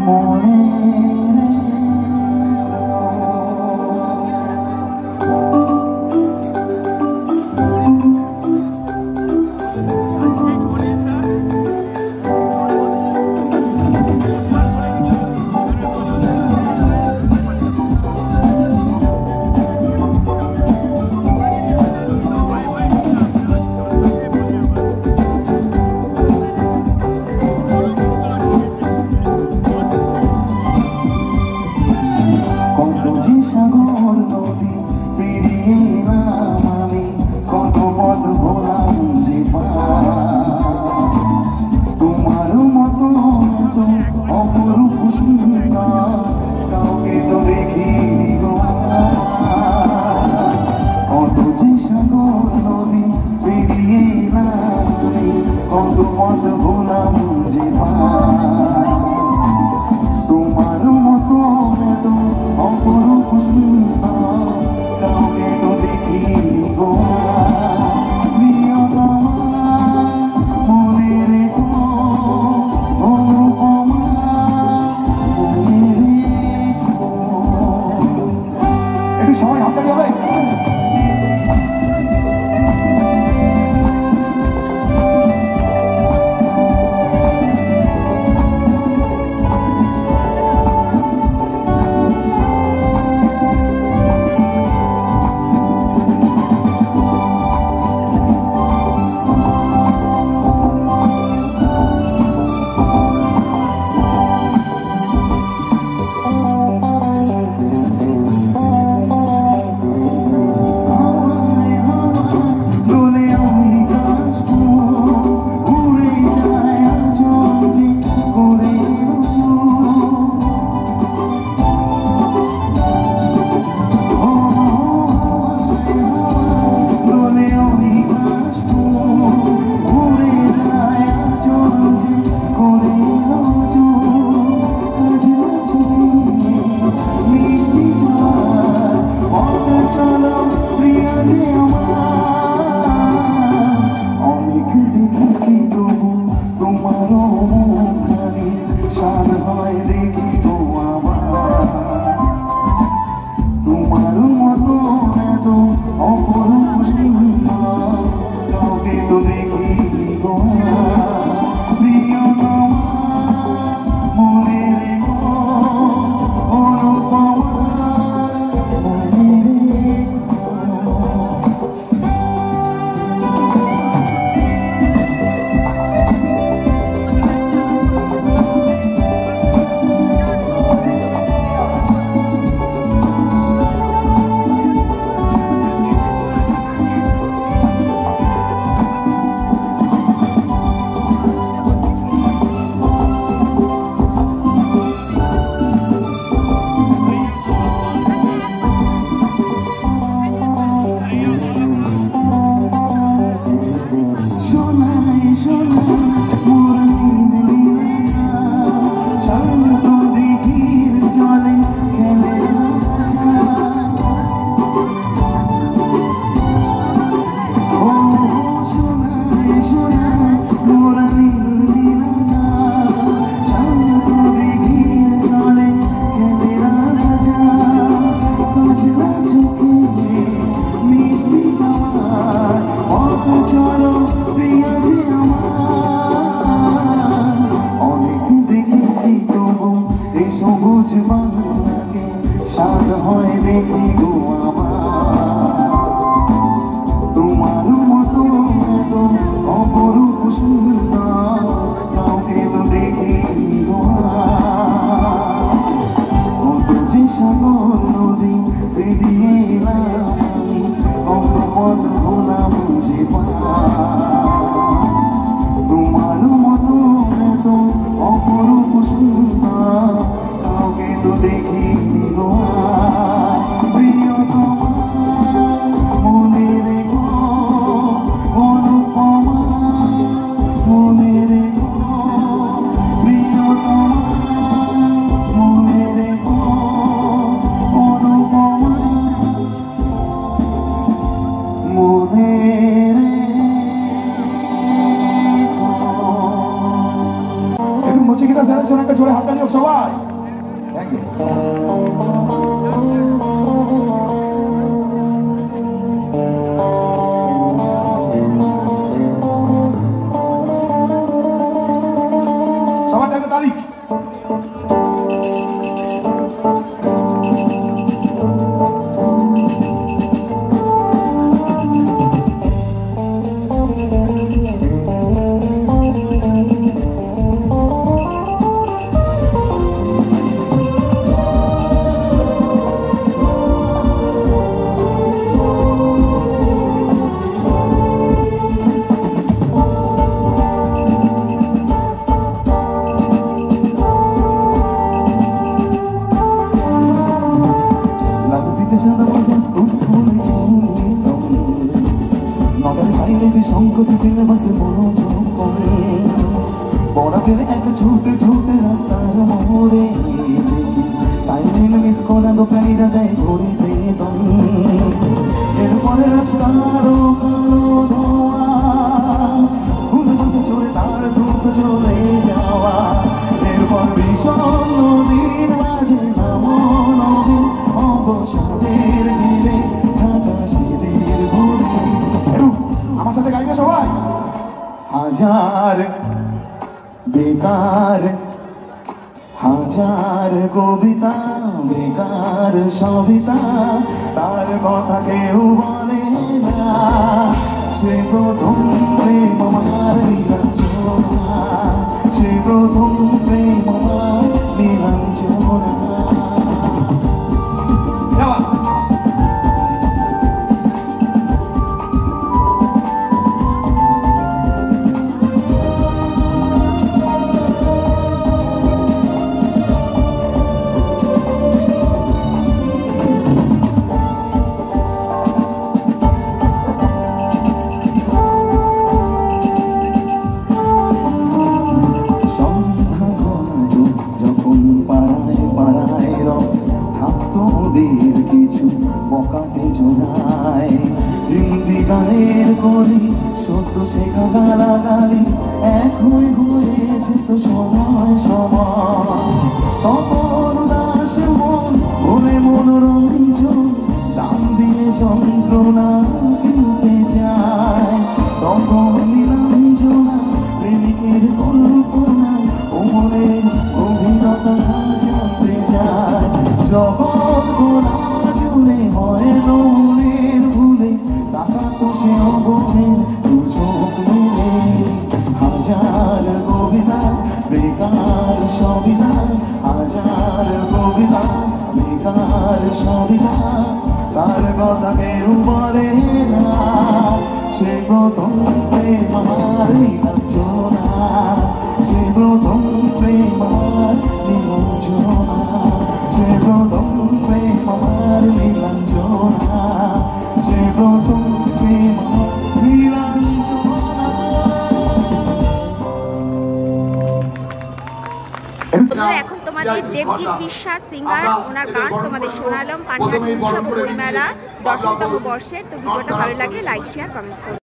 মনে সাগর নদী পেরিয়ে এলাম আমি, কত পথ ভোলাম যে তোমার মতো এত অপরূপ সুন্দর কাউকে তো দেখিনি গো। কত যে সাগর নদী পেরিয়ে এলাম আমি, কত পথ ভোলাম যে তোমার মতো এত অপরূপ সুন্দর কাউকে তো দেখিনি গো। মনে রেখো অনুপমা, মনে রেখো। একটু সবাই হাততালি হবে। তোমার মতো এত অপরূপ সুন্দর কাউকে তো দেখিনি গো। প্রিয়তমা মনে রেখো অনুপমা, মনে রেখো। সবুজ বাংলাকে সাদ হয় দেখি গো আমার, তোমার মতো এত অপরূপ সুন্দর কাউকে তো দেখিনি গো। কত যে সাগর নদী পেরিয়ে এলাম আমি, কত পথ ভোলাম যে তোমার মতো এত অপরূপ সুন্দর কাউকে তো দেখিনি গো। প্রিয় ভাইজানের জন্য একটা জোরে হাততালি হোক সবাই। Thank you. সবাই দেখো তালি। একটা ছোটে ছোটে রাস্তার মোড়ে সাইলেন্ট মিস করা দোকানিরা দেয় ঘড়ি বেতন। এরপরে রাস্তার কালো ধোয়া, স্কুল বাসে চড়ে তার দ্রুত চলে যাওয়া। এরপর ভীষণ নদীর মাঝে নামনবীন অবসাদের ঘিরে থাকা সেদের ঘুরে। আমার সাথে গাইবে সবাই। হাজার বেকার হাজার কবিতা বেকার সবিতা, তার কথা কেউ বলে না। সে প্রথম প্রেম আমার নীলাঞ্জনা, সে প্রথম প্রেম আমার নীলাঞ্জনা। কিছু বকাটে জোনায় হিন্দি গানের করি সত্য শেখা গালাগালি এক হয়ে হয়েছে তো সময় সময়। তখন উদাস মন ভরে মনোরঞ্জন দাম দিয়ে যন্ত্রণা কিনতে যায়। তখন নীলাঞ্জনা প্রেমিকের কল্পনা ওমরের অভিজ্ঞতা জানতে যায়। জগৎ গোলা জুড়ে হয় রঙের ভুলে টাকা তো সে অগণের দুচোখ মিলে। হাজার কবিতা বেকার সবিতা, হাজার কবিতা বেকার সবিতা, তার কথা কেউ বলে না। সে প্রথম প্রেম আমার নীলাঞ্জনা, সে প্রথম প্রেম আমার নীলাঞ্জনা, সে প্রথম প্রেম আমার নীলাঞ্জনা, সে প্রথম প্রেম আমার নীলাঞ্জনা। এখন তোমাদের দেবজিৎ বিশ্বাস সিঙ্গার ওনার গান তোমাদের শোনালাম। পানিহাটি উৎসব বইমেলা 10তম বর্ষের। তো ভিডিওটা ভালো লাগলে লাইক শেয়ার কমেন্ট করুন।